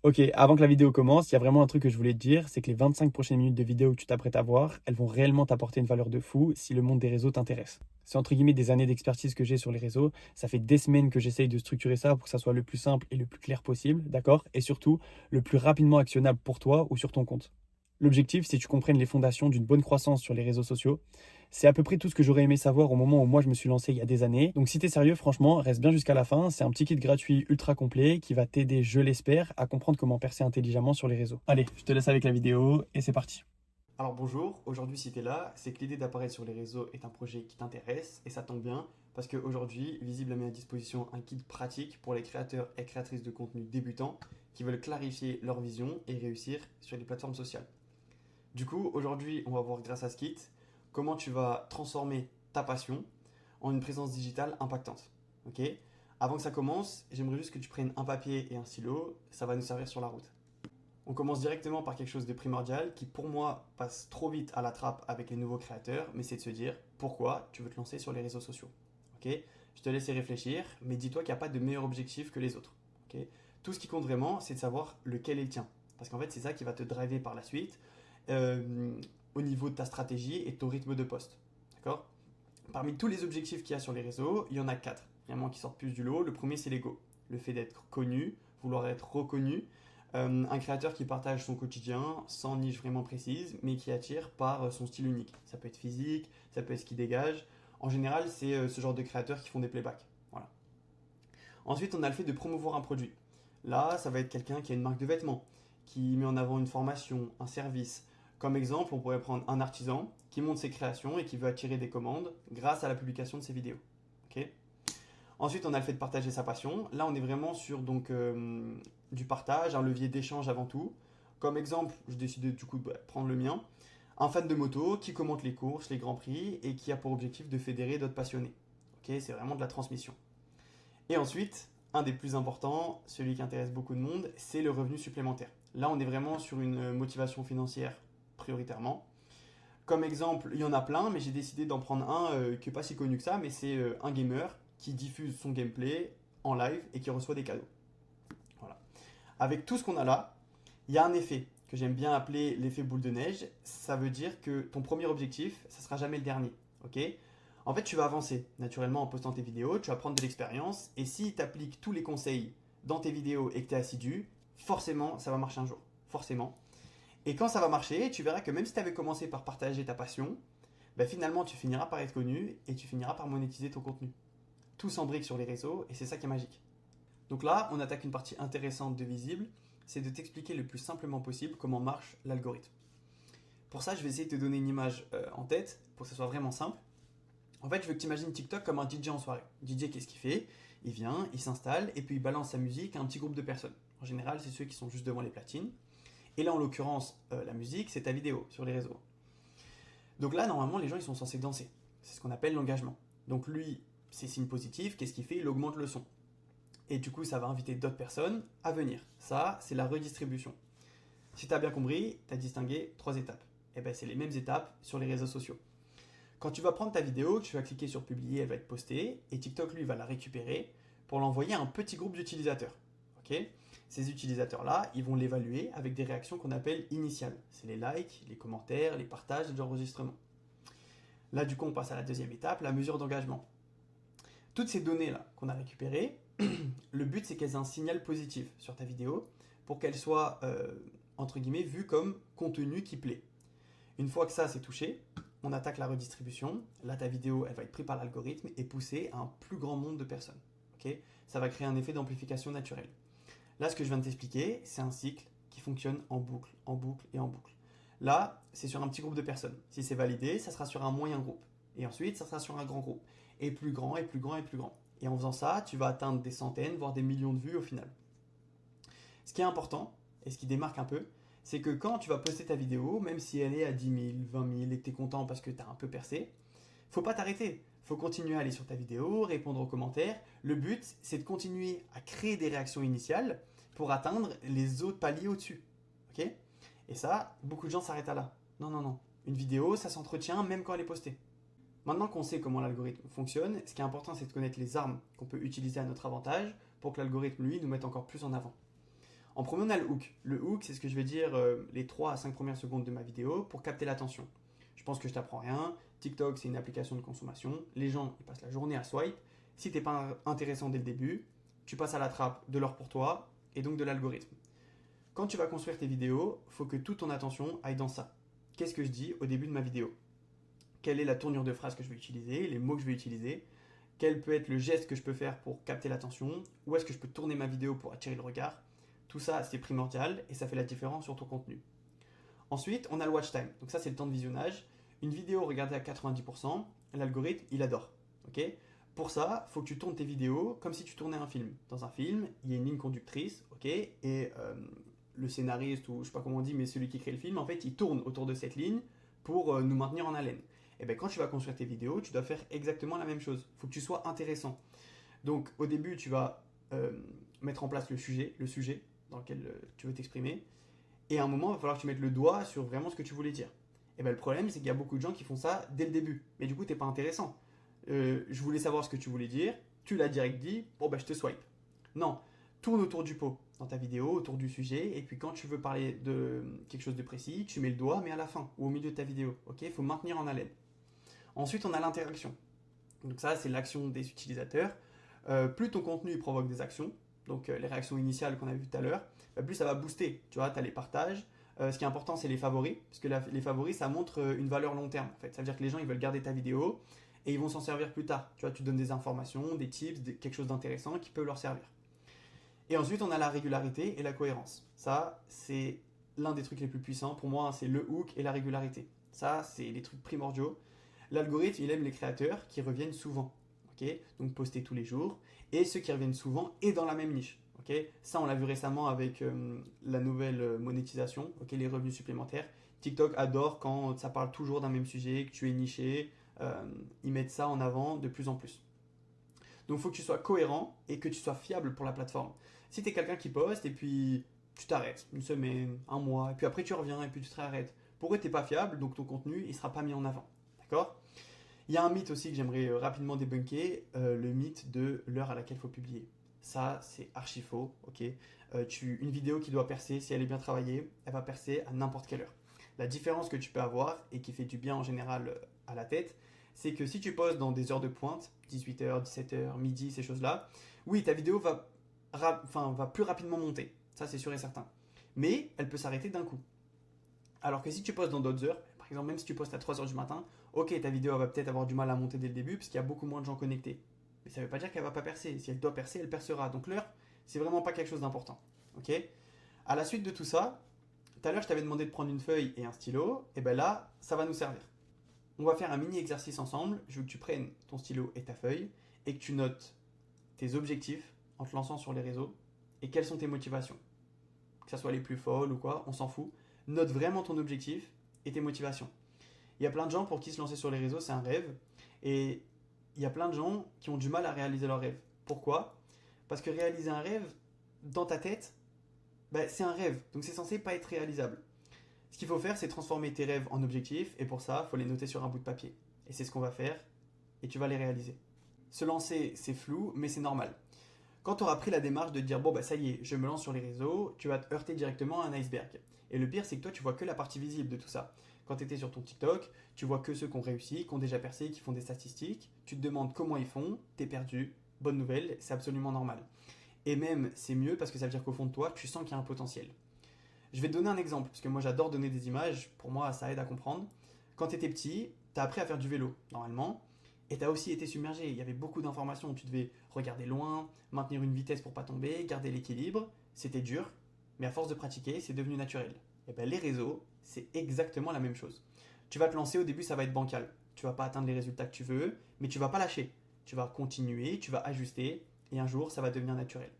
Ok, avant que la vidéo commence, il y a vraiment un truc que je voulais te dire, c'est que les 25 prochaines minutes de vidéo que tu t'apprêtes à voir, elles vont réellement t'apporter une valeur de fou si le monde des réseaux t'intéresse. C'est entre guillemets des années d'expertise que j'ai sur les réseaux, ça fait des semaines que j'essaye de structurer ça pour que ça soit le plus simple et le plus clair possible, d'accord? Et surtout, le plus rapidement actionnable pour toi ou sur ton compte. L'objectif, c'est que tu comprennes les fondations d'une bonne croissance sur les réseaux sociaux. C'est à peu près tout ce que j'aurais aimé savoir au moment où moi je me suis lancé il y a des années. Donc si t'es sérieux, franchement, reste bien jusqu'à la fin. C'est un petit kit gratuit ultra complet qui va t'aider, je l'espère, à comprendre comment percer intelligemment sur les réseaux. Allez, je te laisse avec la vidéo et c'est parti. Alors bonjour, aujourd'hui si t'es là, c'est que l'idée d'apparaître sur les réseaux est un projet qui t'intéresse et ça tombe bien parce qu'aujourd'hui, Visible a mis à disposition un kit pratique pour les créateurs et créatrices de contenu débutants qui veulent clarifier leur vision et réussir sur les plateformes sociales. Du coup, aujourd'hui, on va voir grâce à ce kit comment tu vas transformer ta passion en une présence digitale impactante. Ok? Avant que ça commence, j'aimerais juste que tu prennes un papier et un stylo, ça va nous servir sur la route. On commence directement par quelque chose de primordial qui pour moi passe trop vite à la trappe avec les nouveaux créateurs, mais c'est de se dire pourquoi tu veux te lancer sur les réseaux sociaux. Ok? Je te laisse y réfléchir, mais dis-toi qu'il n'y a pas de meilleur objectif que les autres. Ok? Tout ce qui compte vraiment, c'est de savoir lequel est le tien. Parce qu'en fait, c'est ça qui va te driver par la suite euh, au niveau de ta stratégie et de ton rythme de poste. D'accord? Parmi tous les objectifs qu'il y a sur les réseaux, il y en a quatre vraiment qui sortent plus du lot. Le premier, c'est l'ego. Le fait d'être connu, vouloir être reconnu. Un créateur qui partage son quotidien sans niche vraiment précise, mais qui attire par son style unique. Ça peut être physique, ça peut être ce qu'il dégage. En général, c'est ce genre de créateurs qui font des playbacks. Voilà. Ensuite, on a le fait de promouvoir un produit. Là, ça va être quelqu'un qui a une marque de vêtements, qui met en avant une formation, un service. Comme exemple, on pourrait prendre un artisan qui monte ses créations et qui veut attirer des commandes grâce à la publication de ses vidéos. Ok. Ensuite, on a le fait de partager sa passion. Là, on est vraiment sur du partage, un levier d'échange avant tout. Comme exemple, je décide du coup de prendre le mien. Un fan de moto qui commente les courses, les grands prix et qui a pour objectif de fédérer d'autres passionnés. Ok, c'est vraiment de la transmission. Et ensuite, un des plus importants, celui qui intéresse beaucoup de monde, c'est le revenu supplémentaire. Là, on est vraiment sur une motivation financière prioritairement. Comme exemple, il y en a plein, mais j'ai décidé d'en prendre un qui n'est pas si connu que ça, mais c'est un gamer qui diffuse son gameplay en live et qui reçoit des cadeaux. Voilà. Avec tout ce qu'on a là, il y a un effet que j'aime bien appeler l'effet boule de neige. Ça veut dire que ton premier objectif, ça sera jamais le dernier. Ok? En fait, tu vas avancer naturellement en postant tes vidéos, tu vas prendre de l'expérience, et si tu appliques tous les conseils dans tes vidéos et que tu es assidu, forcément, ça va marcher un jour. Forcément. Et quand ça va marcher, tu verras que même si tu avais commencé par partager ta passion, ben finalement, tu finiras par être connu et tu finiras par monétiser ton contenu. Tout s'embrique sur les réseaux et c'est ça qui est magique. Donc là, on attaque une partie intéressante de Visible, c'est de t'expliquer le plus simplement possible comment marche l'algorithme. Pour ça, je vais essayer de te donner une image en tête pour que ce soit vraiment simple. En fait, je veux que tu imagines TikTok comme un DJ en soirée. DJ, qu'est-ce qu'il fait? Il vient, il s'installe et puis il balance sa musique à un petit groupe de personnes. En général, c'est ceux qui sont juste devant les platines. Et là, en l'occurrence, la musique, c'est ta vidéo sur les réseaux. Donc là, normalement, les gens, ils sont censés danser. C'est ce qu'on appelle l'engagement. Donc lui, c'est signe positif. Qu'est-ce qu'il fait? Il augmente le son. Et du coup, ça va inviter d'autres personnes à venir. Ça, c'est la redistribution. Si tu as bien compris, tu as distingué trois étapes. Et bien, c'est les mêmes étapes sur les réseaux sociaux. Quand tu vas prendre ta vidéo, tu vas cliquer sur publier, elle va être postée, et TikTok, lui, va la récupérer pour l'envoyer à un petit groupe d'utilisateurs. Ok? Ces utilisateurs-là, ils vont l'évaluer avec des réactions qu'on appelle initiales. C'est les likes, les commentaires, les partages et l'enregistrement. Là, du coup, on passe à la deuxième étape, la mesure d'engagement. Toutes ces données-là qu'on a récupérées, le but, c'est qu'elles aient un signal positif sur ta vidéo pour qu'elle soit, entre guillemets, vue comme contenu qui plaît. Une fois que ça, c'est touché, on attaque la redistribution. Là, ta vidéo, elle va être prise par l'algorithme et poussée à un plus grand nombre de personnes. Okay, ça va créer un effet d'amplification naturelle. Là, ce que je viens de t'expliquer, c'est un cycle qui fonctionne en boucle, en boucle et en boucle. Là, c'est sur un petit groupe de personnes. Si c'est validé, ça sera sur un moyen groupe. Et ensuite, ça sera sur un grand groupe. Et plus grand, et plus grand, et plus grand. Et en faisant ça, tu vas atteindre des centaines, voire des millions de vues au final. Ce qui est important, et ce qui démarque un peu, c'est que quand tu vas poster ta vidéo, même si elle est à 10 000, 20 000 et que tu es content parce que tu as un peu percé, faut pas t'arrêter. Faut continuer à aller sur ta vidéo, répondre aux commentaires. Le but, c'est de continuer à créer des réactions initiales pour atteindre les autres paliers au-dessus. Ok? Et ça, beaucoup de gens s'arrêtent à là. Non, non, non. Une vidéo, ça s'entretient même quand elle est postée. Maintenant qu'on sait comment l'algorithme fonctionne, ce qui est important, c'est de connaître les armes qu'on peut utiliser à notre avantage pour que l'algorithme, lui, nous mette encore plus en avant. En premier, on a le hook. Le hook, c'est ce que je vais dire les 3 à 5 premières secondes de ma vidéo pour capter l'attention. Je pense que je t'apprends rien. TikTok, c'est une application de consommation. Les gens, ils passent la journée à swipe. Si t'es pas intéressant dès le début, tu passes à la trappe de l'or pour toi et donc de l'algorithme. Quand tu vas construire tes vidéos, il faut que toute ton attention aille dans ça. Qu'est-ce que je dis au début de ma vidéo? Quelle est la tournure de phrase que je vais utiliser, les mots que je vais utiliser? Quel peut être le geste que je peux faire pour capter l'attention? Où est-ce que je peux tourner ma vidéo pour attirer le regard? Tout ça, c'est primordial et ça fait la différence sur ton contenu. Ensuite, on a le watch time. Donc ça, c'est le temps de visionnage. Une vidéo regardée à 90%, l'algorithme, il adore. Ok? Pour ça, il faut que tu tournes tes vidéos comme si tu tournais un film. Dans un film, il y a une ligne conductrice, ok? Et le scénariste, ou je sais pas comment on dit, mais celui qui crée le film, en fait, il tourne autour de cette ligne pour nous maintenir en haleine. Et bien quand tu vas construire tes vidéos, tu dois faire exactement la même chose. Il faut que tu sois intéressant. Donc au début, tu vas mettre en place le sujet dans lequel tu veux t'exprimer. Et à un moment, il va falloir que tu mettes le doigt sur vraiment ce que tu voulais dire. Et ben le problème, c'est qu'il y a beaucoup de gens qui font ça dès le début. Mais du coup, t'es pas intéressant. Je voulais savoir ce que tu voulais dire, tu l'as direct dit, bon ben je te swipe. Non, tourne autour du pot dans ta vidéo, autour du sujet, et puis quand tu veux parler de quelque chose de précis, tu mets le doigt, mais à la fin, ou au milieu de ta vidéo. Ok, il faut maintenir en haleine. Ensuite, on a l'interaction. Donc ça, c'est l'action des utilisateurs. Plus ton contenu provoque des actions, donc les réactions initiales qu'on a vues tout à l'heure, plus ça va booster. Tu vois, tu as les partages. Ce qui est important, c'est les favoris, parce que les favoris, ça montre une valeur long terme. En fait. Ça veut dire que les gens, ils veulent garder ta vidéo et ils vont s'en servir plus tard. Tu vois, tu donnes des informations, des tips, quelque chose d'intéressant qui peut leur servir. Et ensuite, on a la régularité et la cohérence. Ça, c'est l'un des trucs les plus puissants. Pour moi, c'est le hook et la régularité. Ça, c'est les trucs primordiaux. L'algorithme, il aime les créateurs qui reviennent souvent. Okay, donc poster tous les jours. Et ceux qui reviennent souvent et dans la même niche. Okay, ça, on l'a vu récemment avec la nouvelle monétisation, okay, les revenus supplémentaires. TikTok adore quand ça parle toujours d'un même sujet, que tu es niché. Ils mettent ça en avant de plus en plus. Donc il faut que tu sois cohérent et que tu sois fiable pour la plateforme. Si tu es quelqu'un qui poste et puis tu t'arrêtes une semaine, un mois, et puis après tu reviens et puis tu te réarrêtes. Pour eux, tu n'es pas fiable, donc ton contenu ne sera pas mis en avant. D'accord? Il y a un mythe aussi que j'aimerais rapidement débunker, le mythe de l'heure à laquelle il faut publier. Ça, c'est archi faux. Okay, une vidéo qui doit percer, si elle est bien travaillée, elle va percer à n'importe quelle heure. La différence que tu peux avoir, et qui fait du bien en général à la tête, c'est que si tu postes dans des heures de pointe, 18h, 17h, midi, ces choses-là, oui, ta vidéo va plus rapidement monter. Ça, c'est sûr et certain. Mais elle peut s'arrêter d'un coup. Alors que si tu postes dans d'autres heures, par exemple, même si tu postes à 3h du matin, ok, ta vidéo va peut-être avoir du mal à monter dès le début parce qu'il y a beaucoup moins de gens connectés. Mais ça ne veut pas dire qu'elle va pas percer. Si elle doit percer, elle percera. Donc l'heure, c'est vraiment pas quelque chose d'important. Ok? À la suite de tout ça, tout à l'heure, je t'avais demandé de prendre une feuille et un stylo. Et ben là, ça va nous servir. On va faire un mini exercice ensemble. Je veux que tu prennes ton stylo et ta feuille et que tu notes tes objectifs en te lançant sur les réseaux et quelles sont tes motivations. Que ça soit les plus folles ou quoi, on s'en fout. Note vraiment ton objectif et tes motivations. Il y a plein de gens pour qui se lancer sur les réseaux, c'est un rêve. Et il y a plein de gens qui ont du mal à réaliser leur rêve. Pourquoi? Parce que réaliser un rêve, dans ta tête, c'est un rêve. Donc c'est censé pas être réalisable. Ce qu'il faut faire, c'est transformer tes rêves en objectifs. Et pour ça, il faut les noter sur un bout de papier. Et c'est ce qu'on va faire. Et tu vas les réaliser. Se lancer, c'est flou, mais c'est normal. Quand tu auras pris la démarche de te dire, bon, ça y est, je me lance sur les réseaux, tu vas te heurter directement à un iceberg. Et le pire, c'est que toi, tu vois que la partie visible de tout ça. Quand tu étais sur ton TikTok, tu vois que ceux qui ont réussi, qui ont déjà percé, qui font des statistiques. Tu te demandes comment ils font, t'es perdu. Bonne nouvelle, c'est absolument normal. Et même, c'est mieux parce que ça veut dire qu'au fond de toi, tu sens qu'il y a un potentiel. Je vais te donner un exemple, parce que moi, j'adore donner des images. Pour moi, ça aide à comprendre. Quand tu étais petit, tu as appris à faire du vélo, normalement. Et tu as aussi été submergé. Il y avait beaucoup d'informations. Tu devais regarder loin, maintenir une vitesse pour pas tomber, garder l'équilibre. C'était dur, mais à force de pratiquer, c'est devenu naturel. Et bien, les réseaux, c'est exactement la même chose. Tu vas te lancer, au début, ça va être bancal. Tu vas pas atteindre les résultats que tu veux, mais tu vas pas lâcher. Tu vas continuer, tu vas ajuster, et un jour, ça va devenir naturel.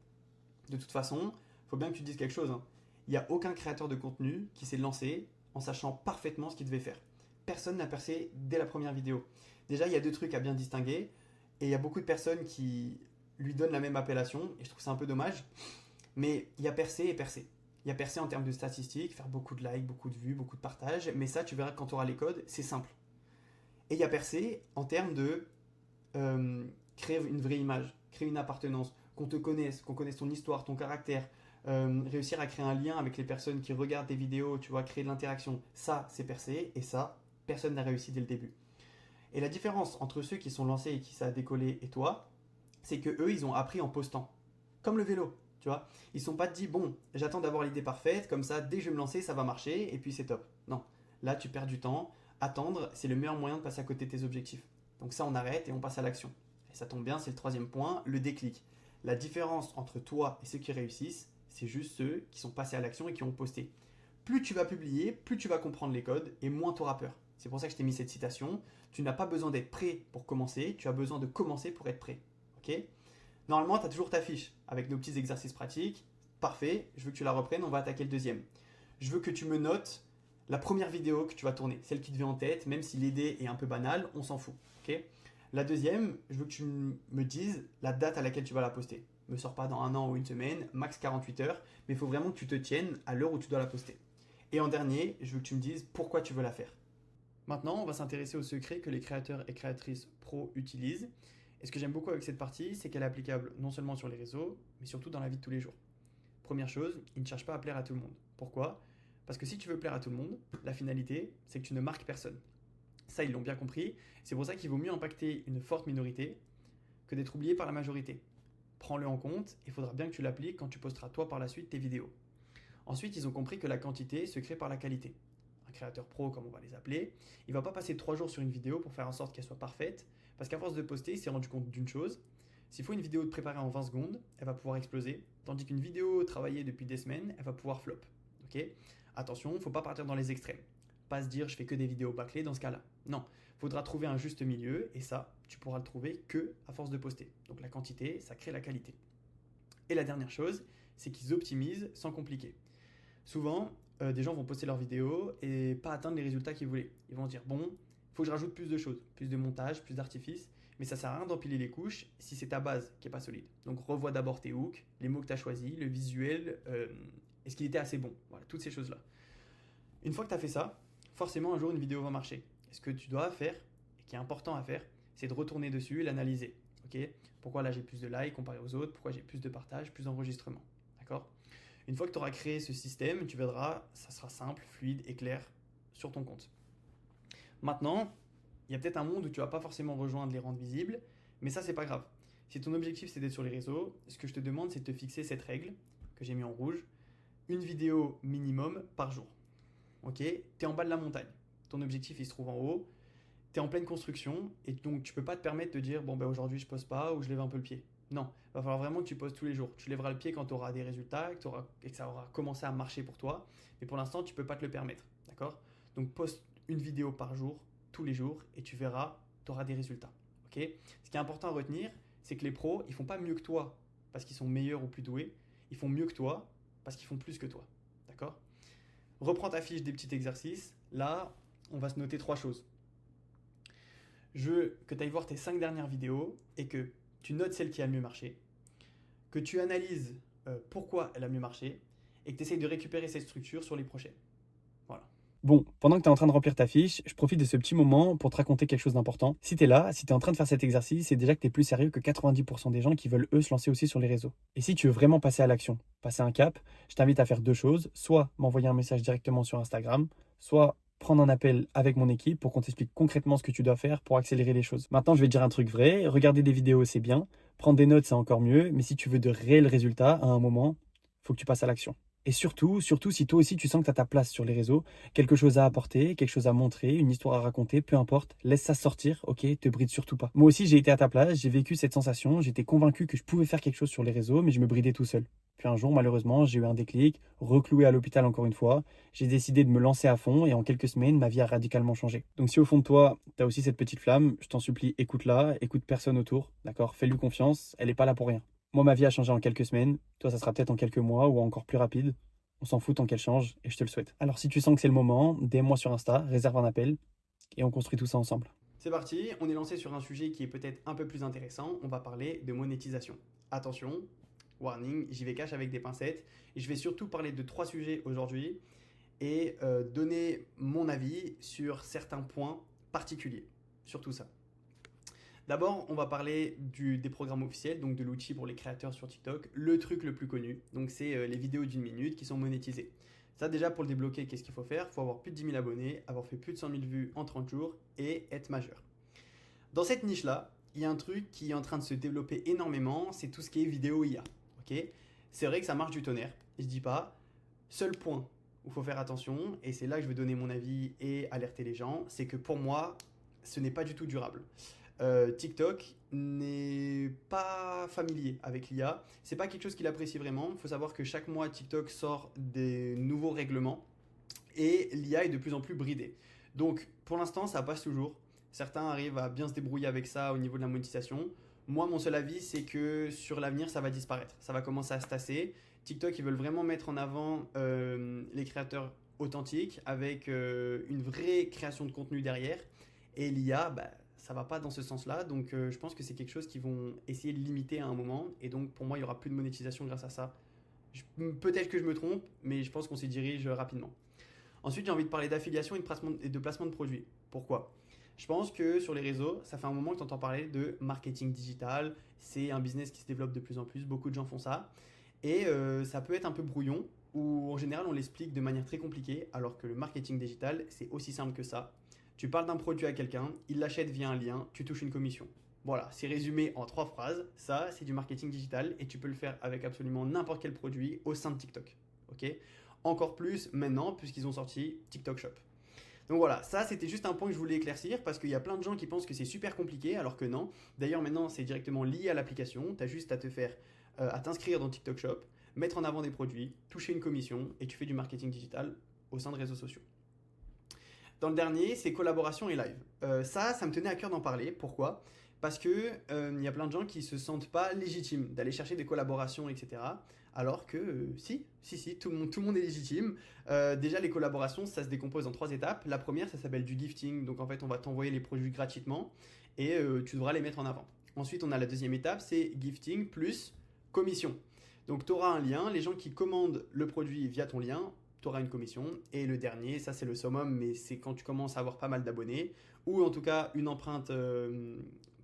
De toute façon, il faut bien que tu te dises quelque chose. Hein. Il n'y a aucun créateur de contenu qui s'est lancé en sachant parfaitement ce qu'il devait faire. Personne n'a percé dès la première vidéo. Déjà, il y a deux trucs à bien distinguer, et il y a beaucoup de personnes qui lui donnent la même appellation, et je trouve ça un peu dommage, mais il y a percé et percé. Il y a percé en termes de statistiques, faire beaucoup de likes, beaucoup de vues, beaucoup de partages, mais ça, tu verras que quand tu auras les codes, c'est simple. Et il y a percé en termes de créer une vraie image, créer une appartenance, qu'on te connaisse, qu'on connaisse ton histoire, ton caractère, réussir à créer un lien avec les personnes qui regardent tes vidéos, tu vois, créer de l'interaction, ça c'est percé et ça, personne n'a réussi dès le début. Et la différence entre ceux qui sont lancés et qui ça a décollé et toi, c'est que eux ils ont appris en postant. Comme le vélo, tu vois. Ils ne sont pas dit, bon, j'attends d'avoir l'idée parfaite, comme ça, dès que je vais me lancer, ça va marcher, et puis c'est top. Non, là, tu perds du temps. Attendre, c'est le meilleur moyen de passer à côté de tes objectifs. Donc ça, on arrête et on passe à l'action. Et ça tombe bien, c'est le troisième point, le déclic. La différence entre toi et ceux qui réussissent, c'est juste ceux qui sont passés à l'action et qui ont posté. Plus tu vas publier, plus tu vas comprendre les codes et moins tu auras peur. C'est pour ça que je t'ai mis cette citation. Tu n'as pas besoin d'être prêt pour commencer, tu as besoin de commencer pour être prêt. Ok? Normalement, tu as toujours ta fiche avec nos petits exercices pratiques. Parfait, je veux que tu la reprennes, on va attaquer le deuxième. Je veux que tu me notes la première vidéo que tu vas tourner, celle qui te vient en tête, même si l'idée est un peu banale, on s'en fout. Okay. La deuxième, je veux que tu me dises la date à laquelle tu vas la poster. Ne me sors pas dans un an ou une semaine, max 48 heures, mais il faut vraiment que tu te tiennes à l'heure où tu dois la poster. Et en dernier, je veux que tu me dises pourquoi tu veux la faire. Maintenant, on va s'intéresser aux secrets que les créateurs et créatrices pro utilisent. Et ce que j'aime beaucoup avec cette partie, c'est qu'elle est applicable non seulement sur les réseaux, mais surtout dans la vie de tous les jours. Première chose, ils ne cherchent pas à plaire à tout le monde. Pourquoi? Parce que si tu veux plaire à tout le monde, la finalité, c'est que tu ne marques personne. Ça, ils l'ont bien compris. C'est pour ça qu'il vaut mieux impacter une forte minorité que d'être oublié par la majorité. Prends-le en compte, il faudra bien que tu l'appliques quand tu posteras toi par la suite tes vidéos. Ensuite, ils ont compris que la quantité se crée par la qualité. Un créateur pro, comme on va les appeler, il ne va pas passer 3 jours sur une vidéo pour faire en sorte qu'elle soit parfaite, parce qu'à force de poster, il s'est rendu compte d'une chose. S'il faut une vidéo de préparer en 20 secondes, elle va pouvoir exploser, tandis qu'une vidéo travaillée depuis des semaines, elle va pouvoir flop. Okay. Attention, il ne faut pas partir dans les extrêmes. Pas se dire je fais que des vidéos bâclées dans ce cas-là. Non, il faudra trouver un juste milieu, et ça, tu pourras le trouver que à force de poster. Donc la quantité, ça crée la qualité. Et la dernière chose, c'est qu'ils optimisent sans compliquer. Souvent, des gens vont poster leurs vidéos et pas atteindre les résultats qu'ils voulaient. Ils vont se dire, bon, il faut que je rajoute plus de choses, plus de montage, plus d'artifice, mais ça sert à rien d'empiler les couches si c'est ta base qui est pas solide. Donc revois d'abord tes hooks, les mots que tu as choisis, le visuel, est-ce qu'il était assez bon. Voilà, toutes ces choses-là. Une fois que tu as fait ça, forcément un jour une vidéo va marcher. Et ce que tu dois faire, et qui est important à faire, c'est de retourner dessus et l'analyser. Okay. Pourquoi là j'ai plus de likes comparé aux autres, pourquoi j'ai plus de partages, plus d'enregistrements. D'accord. Une fois que tu auras créé ce système, tu verras, ça sera simple, fluide et clair sur ton compte. Maintenant, il y a peut-être un monde où tu ne vas pas forcément rejoindre les rendre visibles, mais ça, c'est pas grave. Si ton objectif c'est d'être sur les réseaux, ce que je te demande, c'est de te fixer cette règle que j'ai mis en rouge, une vidéo minimum par jour. Ok. Tu es en bas de la montagne. Ton objectif, il se trouve en haut. Tu es en pleine construction et donc tu peux pas te permettre de dire bon ben aujourd'hui je pose pas ou je lève un peu le pied. Non, il va falloir vraiment que tu postes tous les jours. Tu lèveras le pied quand tu auras des résultats et que ça aura commencé à marcher pour toi. Mais pour l'instant, tu peux pas te le permettre. D'accord. Donc poste une vidéo par jour, tous les jours, et tu verras, tu auras des résultats. Okay. Ce qui est important à retenir, c'est que les pros, ils font pas mieux que toi parce qu'ils sont meilleurs ou plus doués. Ils font mieux que toi parce qu'ils font plus que toi. D'accord. Reprends ta fiche des petits exercices. Là, on va se noter 3 choses. Je veux que tu ailles voir tes 5 dernières vidéos et que tu notes celle qui a le mieux marché, que tu analyses pourquoi elle a mieux marché et que tu essayes de récupérer cette structure sur les prochaines. Voilà. Bon, pendant que tu es en train de remplir ta fiche, je profite de ce petit moment pour te raconter quelque chose d'important. Si tu es là, si tu es en train de faire cet exercice, c'est déjà que tu es plus sérieux que 90% des gens qui veulent eux se lancer aussi sur les réseaux. Et si tu veux vraiment passer à l'action, passer un cap, je t'invite à faire 2 choses. Soit m'envoyer un message directement sur Instagram, soit prendre un appel avec mon équipe pour qu'on t'explique concrètement ce que tu dois faire pour accélérer les choses. Maintenant, je vais te dire un truc vrai. Regarder des vidéos, c'est bien. Prendre des notes, c'est encore mieux. Mais si tu veux de réels résultats à un moment, il faut que tu passes à l'action. Et surtout, si toi aussi tu sens que tu as ta place sur les réseaux, quelque chose à apporter, quelque chose à montrer, une histoire à raconter, peu importe, laisse ça sortir, ok, te bride surtout pas. Moi aussi j'ai été à ta place, j'ai vécu cette sensation, j'étais convaincu que je pouvais faire quelque chose sur les réseaux, mais je me bridais tout seul. Puis un jour, malheureusement, j'ai eu un déclic, recloué à l'hôpital encore une fois, j'ai décidé de me lancer à fond et en quelques semaines, ma vie a radicalement changé. Donc si au fond de toi, tu as aussi cette petite flamme, je t'en supplie, écoute-la, écoute personne autour, d'accord, fais-lui confiance, elle n'est pas là pour rien. Moi, ma vie a changé en quelques semaines. Toi, ça sera peut-être en quelques mois ou encore plus rapide. On s'en fout tant qu'elle change et je te le souhaite. Alors, si tu sens que c'est le moment, DM-moi sur Insta, réserve un appel et on construit tout ça ensemble. C'est parti, on est lancé sur un sujet qui est peut-être un peu plus intéressant. On va parler de monétisation. Attention, warning, j'y vais cash avec des pincettes. Et je vais surtout parler de 3 sujets aujourd'hui et donner mon avis sur certains points particuliers. Sur tout ça. D'abord, on va parler des programmes officiels, donc de l'outil pour les créateurs sur TikTok, le truc le plus connu. Donc c'est les vidéos d'une minute qui sont monétisées. Ça déjà pour le débloquer, qu'est-ce qu'il faut faire? Il faut avoir plus de 10 000 abonnés, avoir fait plus de 100 000 vues en 30 jours et être majeur. Dans cette niche-là, il y a un truc qui est en train de se développer énormément, c'est tout ce qui est vidéo IA. Ok, c'est vrai que ça marche du tonnerre, je dis pas. Seul point où il faut faire attention, et c'est là que je vais donner mon avis et alerter les gens, c'est que pour moi, ce n'est pas du tout durable. TikTok n'est pas familier avec l'IA. C'est pas quelque chose qu'il apprécie vraiment. Il faut savoir que chaque mois, TikTok sort des nouveaux règlements et l'IA est de plus en plus bridée. Donc, pour l'instant, ça passe toujours. Certains arrivent à bien se débrouiller avec ça au niveau de la monétisation. Moi, mon seul avis, c'est que sur l'avenir, ça va disparaître. Ça va commencer à se tasser. TikTok, ils veulent vraiment mettre en avant les créateurs authentiques avec une vraie création de contenu derrière. Et l'IA, bah, ça va pas dans ce sens-là. Donc, je pense que c'est quelque chose qu'ils vont essayer de limiter à un moment. Et donc, pour moi, il y aura plus de monétisation grâce à ça. Peut-être que je me trompe, mais je pense qu'on s'y dirige rapidement. Ensuite, j'ai envie de parler d'affiliation et de placement de produits. Pourquoi? Je pense que sur les réseaux, ça fait un moment que tu entends parler de marketing digital. C'est un business qui se développe de plus en plus. Beaucoup de gens font ça. Et ça peut être un peu brouillon, où en général, on l'explique de manière très compliquée, alors que le marketing digital, c'est aussi simple que ça. Tu parles d'un produit à quelqu'un, il l'achète via un lien, tu touches une commission. Voilà, c'est résumé en 3 phrases. Ça, c'est du marketing digital et tu peux le faire avec absolument n'importe quel produit au sein de TikTok. Ok? Encore plus maintenant, puisqu'ils ont sorti TikTok Shop. Donc voilà, ça c'était juste un point que je voulais éclaircir parce qu'il y a plein de gens qui pensent que c'est super compliqué alors que non. D'ailleurs maintenant c'est directement lié à l'application, tu as juste à à t'inscrire dans TikTok Shop, mettre en avant des produits, toucher une commission et tu fais du marketing digital au sein de réseaux sociaux. Dans le dernier, c'est collaboration et live. Ça me tenait à cœur d'en parler. Pourquoi? Parce que y a plein de gens qui se sentent pas légitimes d'aller chercher des collaborations, etc. Alors que si, tout le monde est légitime. Déjà, les collaborations, ça se décompose en 3 étapes. La première, ça s'appelle du gifting. Donc en fait, on va t'envoyer les produits gratuitement et tu devras les mettre en avant. Ensuite, on a la deuxième étape, c'est gifting plus commission. Donc tu auras un lien, les gens qui commandent le produit via ton lien, tu auras une commission. Et le dernier, ça c'est le summum, mais c'est quand tu commences à avoir pas mal d'abonnés, ou en tout cas une empreinte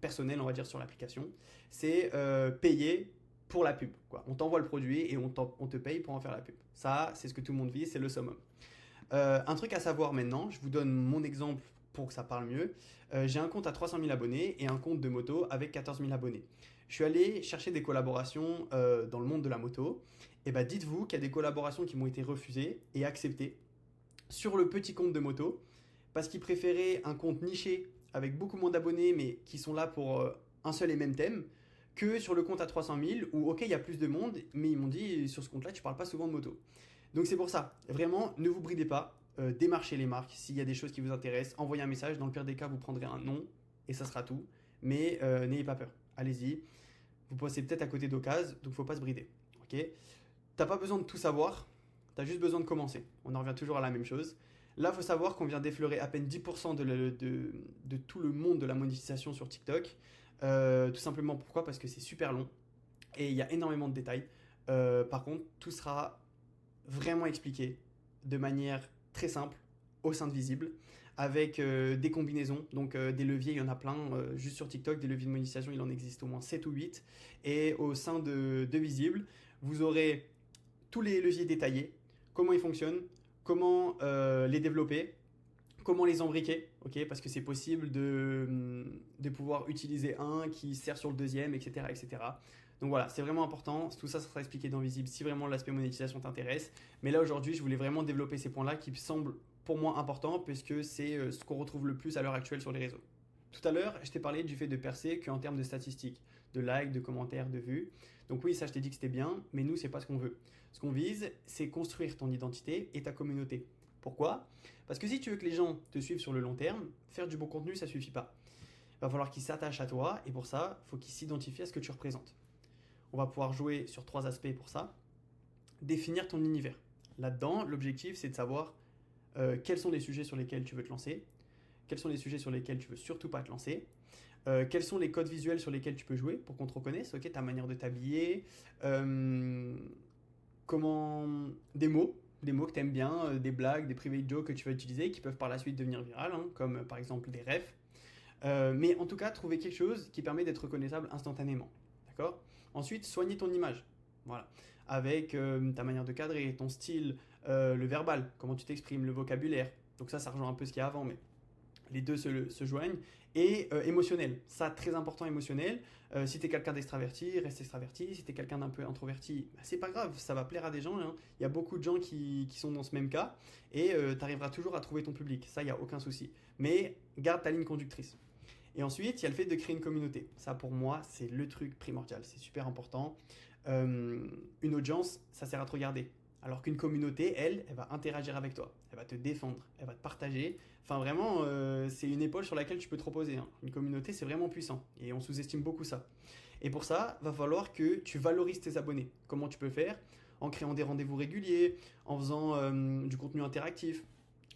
personnelle, on va dire, sur l'application, c'est payer pour la pub, quoi. On t'envoie le produit et on te paye pour en faire la pub. Ça, c'est ce que tout le monde vit, c'est le summum. Un truc à savoir maintenant, je vous donne mon exemple pour que ça parle mieux. J'ai un compte à 300 000 abonnés et un compte de moto avec 14 000 abonnés. Je suis allé chercher des collaborations dans le monde de la moto. Et bah dites-vous qu'il y a des collaborations qui m'ont été refusées et acceptées sur le petit compte de moto parce qu'ils préféraient un compte niché avec beaucoup moins d'abonnés mais qui sont là pour un seul et même thème que sur le compte à 300 000 où ok il y a plus de monde mais ils m'ont dit sur ce compte là tu parles pas souvent de moto. Donc c'est pour ça, vraiment ne vous bridez pas, démarchez les marques, s'il y a des choses qui vous intéressent, envoyez un message, dans le pire des cas vous prendrez un nom et ça sera tout, mais n'ayez pas peur, allez-y, vous passez peut-être à côté d'occasion donc faut pas se brider, ok? T'as pas besoin de tout savoir, t'as juste besoin de commencer. On en revient toujours à la même chose. Là, il faut savoir qu'on vient d'effleurer à peine 10% de tout le monde de la monétisation sur TikTok. Tout simplement pourquoi? Parce que c'est super long et il y a énormément de détails. Par contre, tout sera vraiment expliqué de manière très simple au sein de Visible avec des combinaisons, donc des leviers, il y en a plein, juste sur TikTok, des leviers de monétisation, il en existe au moins 7 ou 8. Et au sein de Visible, vous aurez tous les leviers détaillés, comment ils fonctionnent, comment les développer, comment les embriquer, ok, parce que c'est possible de pouvoir utiliser un qui sert sur le deuxième, etc. etc. Donc voilà, c'est vraiment important, tout ça sera expliqué dans Visible si vraiment l'aspect monétisation t'intéresse. Mais là aujourd'hui, je voulais vraiment développer ces points-là qui semblent pour moi importants puisque c'est ce qu'on retrouve le plus à l'heure actuelle sur les réseaux. Tout à l'heure, je t'ai parlé du fait de percer qu'en termes de statistiques, de likes, de commentaires, de vues. Donc oui, ça je t'ai dit que c'était bien, mais nous, c'est pas ce qu'on veut. Ce qu'on vise, c'est construire ton identité et ta communauté. Pourquoi? Parce que si tu veux que les gens te suivent sur le long terme, faire du bon contenu, ça suffit pas. Il va falloir qu'ils s'attachent à toi et pour ça, il faut qu'ils s'identifient à ce que tu représentes. On va pouvoir jouer sur 3 aspects pour ça. Définir ton univers. Là-dedans, l'objectif, c'est de savoir quels sont les sujets sur lesquels tu veux te lancer, quels sont les sujets sur lesquels tu veux surtout pas te lancer, quels sont les codes visuels sur lesquels tu peux jouer pour qu'on te reconnaisse, ok, ta manière de t'habiller, comment des mots que tu aimes bien, des blagues, des private jokes que tu vas utiliser qui peuvent par la suite devenir virales, hein, comme par exemple des refs. Mais en tout cas, trouver quelque chose qui permet d'être reconnaissable instantanément. D'accord? Ensuite, soigner ton image. Voilà. Avec ta manière de cadrer, ton style, le verbal, comment tu t'exprimes, le vocabulaire. Donc ça rejoint un peu ce qu'il y a avant, mais les deux se joignent. Et émotionnel, ça très important émotionnel. Si tu es quelqu'un d'extraverti, reste extraverti. Si tu es quelqu'un d'un peu introverti, bah, c'est pas grave, ça va plaire à des gens, hein. Il y a beaucoup de gens qui sont dans ce même cas et tu arriveras toujours à trouver ton public, ça il n'y a aucun souci. Mais garde ta ligne conductrice. Et ensuite, il y a le fait de créer une communauté. Ça pour moi, c'est le truc primordial, c'est super important. Une audience, ça sert à te regarder. Alors qu'une communauté, elle va interagir avec toi, elle va te défendre, elle va te partager. Enfin vraiment, c'est une épaule sur laquelle tu peux te reposer, hein. Une communauté, c'est vraiment puissant et on sous-estime beaucoup ça. Et pour ça, va falloir que tu valorises tes abonnés. Comment tu peux faire? En créant des rendez-vous réguliers, en faisant du contenu interactif,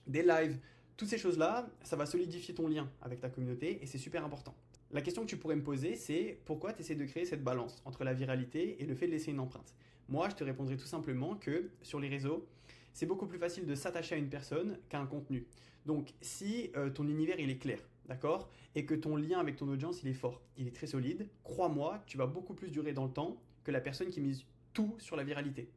des lives. Toutes ces choses-là, ça va solidifier ton lien avec ta communauté et c'est super important. La question que tu pourrais me poser, c'est pourquoi tu essaies de créer cette balance entre la viralité et le fait de laisser une empreinte? Moi, je te répondrai tout simplement que sur les réseaux, c'est beaucoup plus facile de s'attacher à une personne qu'à un contenu. Donc, si ton univers il est clair, d'accord, et que ton lien avec ton audience il est fort, il est très solide, crois-moi, tu vas beaucoup plus durer dans le temps que la personne qui mise tout sur la viralité.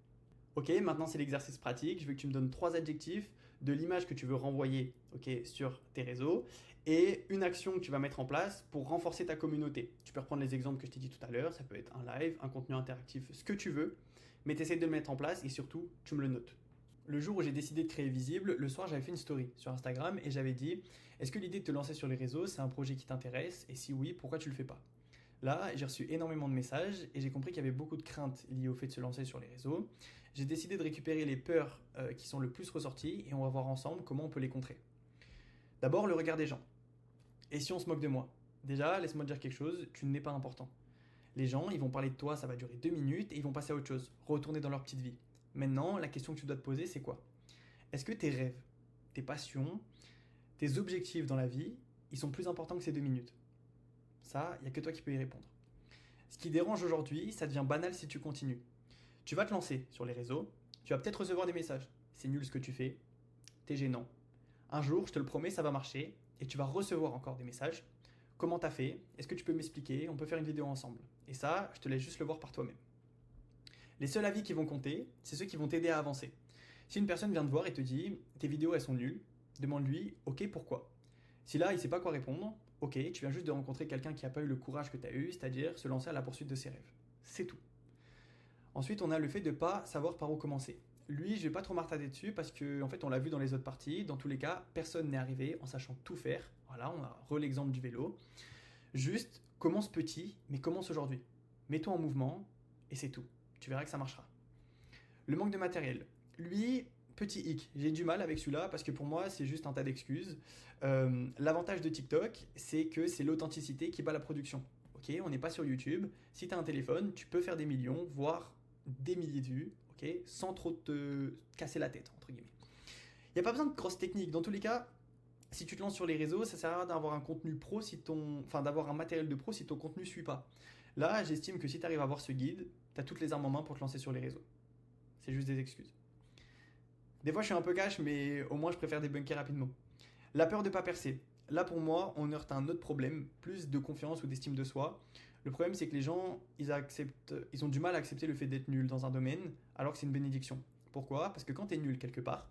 Ok, maintenant c'est l'exercice pratique. Je veux que tu me donnes 3 adjectifs de l'image que tu veux renvoyer, ok, sur tes réseaux et une action que tu vas mettre en place pour renforcer ta communauté. Tu peux reprendre les exemples que je t'ai dit tout à l'heure. Ça peut être un live, un contenu interactif, ce que tu veux, mais tu essaies de le mettre en place et surtout, tu me le notes. Le jour où j'ai décidé de créer Visible, le soir j'avais fait une story sur Instagram et j'avais dit: est-ce que l'idée de te lancer sur les réseaux, c'est un projet qui t'intéresse? Et si oui, pourquoi tu le fais pas? Là, j'ai reçu énormément de messages et j'ai compris qu'il y avait beaucoup de craintes liées au fait de se lancer sur les réseaux. J'ai décidé de récupérer les peurs qui sont le plus ressorties et on va voir ensemble comment on peut les contrer. D'abord, le regard des gens. Et si on se moque de moi? Déjà, laisse-moi te dire quelque chose, tu n'es pas important. Les gens, ils vont parler de toi, ça va durer 2 minutes et ils vont passer à autre chose, retourner dans leur petite vie. Maintenant, la question que tu dois te poser, c'est quoi? Est-ce que tes rêves, tes passions, tes objectifs dans la vie, ils sont plus importants que ces 2 minutes? Ça, il n'y a que toi qui peux y répondre. Ce qui dérange aujourd'hui, ça devient banal si tu continues. Tu vas te lancer sur les réseaux, tu vas peut-être recevoir des messages. C'est nul ce que tu fais, t'es gênant. Un jour, je te le promets, ça va marcher et tu vas recevoir encore des messages. Comment t'as fait? Est-ce que tu peux m'expliquer? On peut faire une vidéo ensemble. Et ça, je te laisse juste le voir par toi-même. Les seuls avis qui vont compter, c'est ceux qui vont t'aider à avancer. Si une personne vient te voir et te dit tes vidéos elles sont nulles, demande-lui ok pourquoi. Si là il sait pas quoi répondre, ok, tu viens juste de rencontrer quelqu'un qui n'a pas eu le courage que tu as eu, c'est-à-dire se lancer à la poursuite de ses rêves. C'est tout. Ensuite, on a le fait de ne pas savoir par où commencer. Lui, je vais pas trop m'attarder dessus parce que en fait, on l'a vu dans les autres parties. Dans tous les cas, personne n'est arrivé en sachant tout faire. Voilà, on a l'exemple du vélo. Juste, commence petit, mais commence aujourd'hui. Mets-toi en mouvement et c'est tout. Tu verras que ça marchera. Le manque de matériel. Lui, petit hic, j'ai du mal avec celui-là parce que pour moi, c'est juste un tas d'excuses. L'avantage de TikTok, c'est que c'est l'authenticité qui bat la production. Ok, on n'est pas sur YouTube. Si tu as un téléphone, tu peux faire des millions, voire des milliers de vues, ok, sans trop te casser la tête, entre guillemets. Il n'y a pas besoin de grosses techniques. Dans tous les cas, si tu te lances sur les réseaux, ça sert à rien d'avoir un contenu pro d'avoir un matériel de pro si ton contenu ne suit pas. Là, j'estime que si tu arrives à avoir ce guide, tu as toutes les armes en main pour te lancer sur les réseaux. C'est juste des excuses. Des fois, je suis un peu cash, mais au moins, je préfère débunker rapidement. La peur de ne pas percer. Là, pour moi, on heurte à un autre problème, plus de confiance ou d'estime de soi. Le problème, c'est que les gens, ils ont du mal à accepter le fait d'être nul dans un domaine, alors que c'est une bénédiction. Pourquoi? Parce que quand tu es nul quelque part,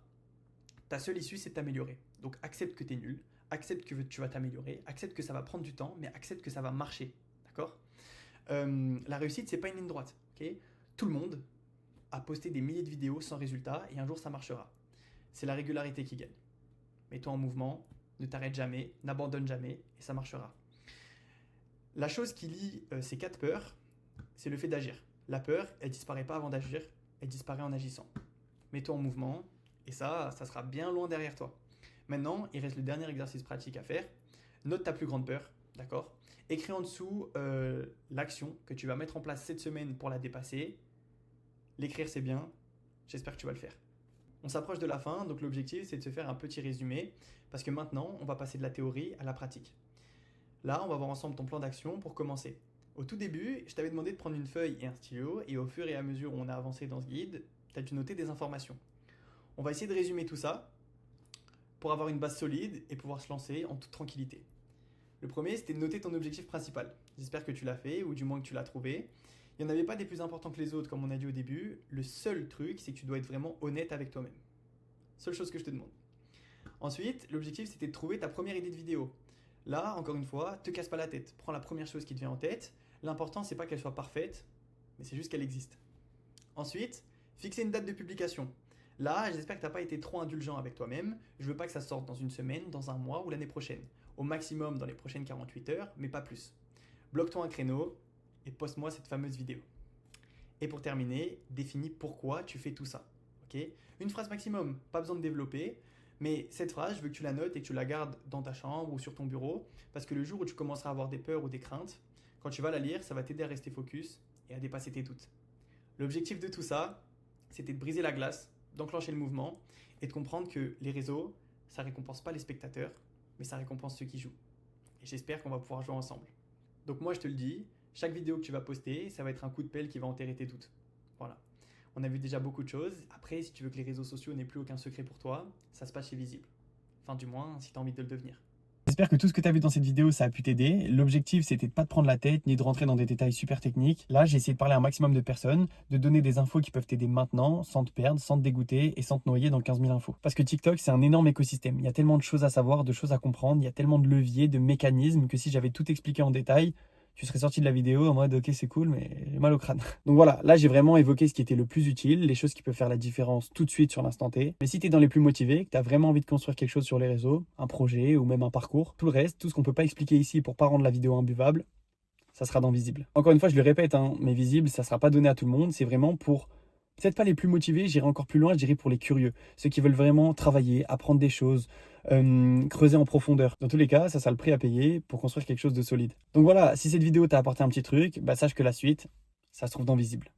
ta seule issue, c'est de t'améliorer. Donc, accepte que tu es nul, accepte que tu vas t'améliorer, accepte que ça va prendre du temps, mais accepte que ça va marcher. D'accord? La réussite, c'est pas une ligne droite. Okay? Tout le monde a posté des milliers de vidéos sans résultat et un jour, ça marchera. C'est la régularité qui gagne. Mets-toi en mouvement, ne t'arrête jamais, n'abandonne jamais et ça marchera. La chose qui lie ces 4 peurs, c'est le fait d'agir. La peur, elle disparaît pas avant d'agir, elle disparaît en agissant. Mets-toi en mouvement et ça sera bien loin derrière toi. Maintenant, il reste le dernier exercice pratique à faire. Note ta plus grande peur, d'accord? Écris en dessous l'action que tu vas mettre en place cette semaine pour la dépasser. L'écrire, c'est bien. J'espère que tu vas le faire. On s'approche de la fin, donc l'objectif, c'est de se faire un petit résumé parce que maintenant, on va passer de la théorie à la pratique. Là, on va voir ensemble ton plan d'action pour commencer. Au tout début, je t'avais demandé de prendre une feuille et un stylo et au fur et à mesure où on a avancé dans ce guide, tu as dû noter des informations. On va essayer de résumer tout ça pour avoir une base solide et pouvoir se lancer en toute tranquillité. Le premier, c'était de noter ton objectif principal. J'espère que tu l'as fait, ou du moins que tu l'as trouvé. Il n'y en avait pas des plus importants que les autres, comme on a dit au début. Le seul truc, c'est que tu dois être vraiment honnête avec toi-même. Seule chose que je te demande. Ensuite, l'objectif, c'était de trouver ta première idée de vidéo. Là, encore une fois, te casse pas la tête. Prends la première chose qui te vient en tête. L'important, c'est pas qu'elle soit parfaite, mais c'est juste qu'elle existe. Ensuite, fixer une date de publication. Là, j'espère que tu n'as pas été trop indulgent avec toi-même. Je veux pas que ça sorte dans une semaine, dans un mois ou l'année prochaine. Au maximum dans les prochaines 48 heures, mais pas plus. Bloque-toi un créneau et poste-moi cette fameuse vidéo. Et pour terminer, définis pourquoi tu fais tout ça. Okay, une phrase maximum, pas besoin de développer. Mais cette phrase, je veux que tu la notes et que tu la gardes dans ta chambre ou sur ton bureau, parce que le jour où tu commenceras à avoir des peurs ou des craintes, quand tu vas la lire, ça va t'aider à rester focus et à dépasser tes doutes. L'objectif de tout ça, c'était de briser la glace, d'enclencher le mouvement et de comprendre que les réseaux, ça récompense pas les spectateurs, mais ça récompense ceux qui jouent. Et j'espère qu'on va pouvoir jouer ensemble. Donc moi, je te le dis, chaque vidéo que tu vas poster, ça va être un coup de pelle qui va enterrer tes doutes. Voilà. On a vu déjà beaucoup de choses. Après, si tu veux que les réseaux sociaux n'aient plus aucun secret pour toi, ça se passe chez Visible. Enfin, du moins, si tu as envie de le devenir. J'espère que tout ce que tu as vu dans cette vidéo, ça a pu t'aider. L'objectif, c'était de pas te prendre la tête, ni de rentrer dans des détails super techniques. Là, j'ai essayé de parler à un maximum de personnes, de donner des infos qui peuvent t'aider maintenant, sans te perdre, sans te dégoûter et sans te noyer dans 15 000 infos. Parce que TikTok, c'est un énorme écosystème. Il y a tellement de choses à savoir, de choses à comprendre, il y a tellement de leviers, de mécanismes que si j'avais tout expliqué en détail, tu serais sorti de la vidéo en mode ok c'est cool mais j'ai mal au crâne. Donc voilà, là j'ai vraiment évoqué ce qui était le plus utile, les choses qui peuvent faire la différence tout de suite sur l'instant T. Mais si tu es dans les plus motivés, que tu as vraiment envie de construire quelque chose sur les réseaux, un projet ou même un parcours, tout le reste, tout ce qu'on peut pas expliquer ici pour pas rendre la vidéo imbuvable, ça sera dans Visible. Encore une fois je le répète, mais Visible ça sera pas donné à tout le monde, c'est vraiment pour... Peut-être pas les plus motivés, j'irai encore plus loin, je dirais pour les curieux. Ceux qui veulent vraiment travailler, apprendre des choses, creuser en profondeur. Dans tous les cas, ça sera le prix à payer pour construire quelque chose de solide. Donc voilà, si cette vidéo t'a apporté un petit truc, sache que la suite, ça se trouve dans Visible.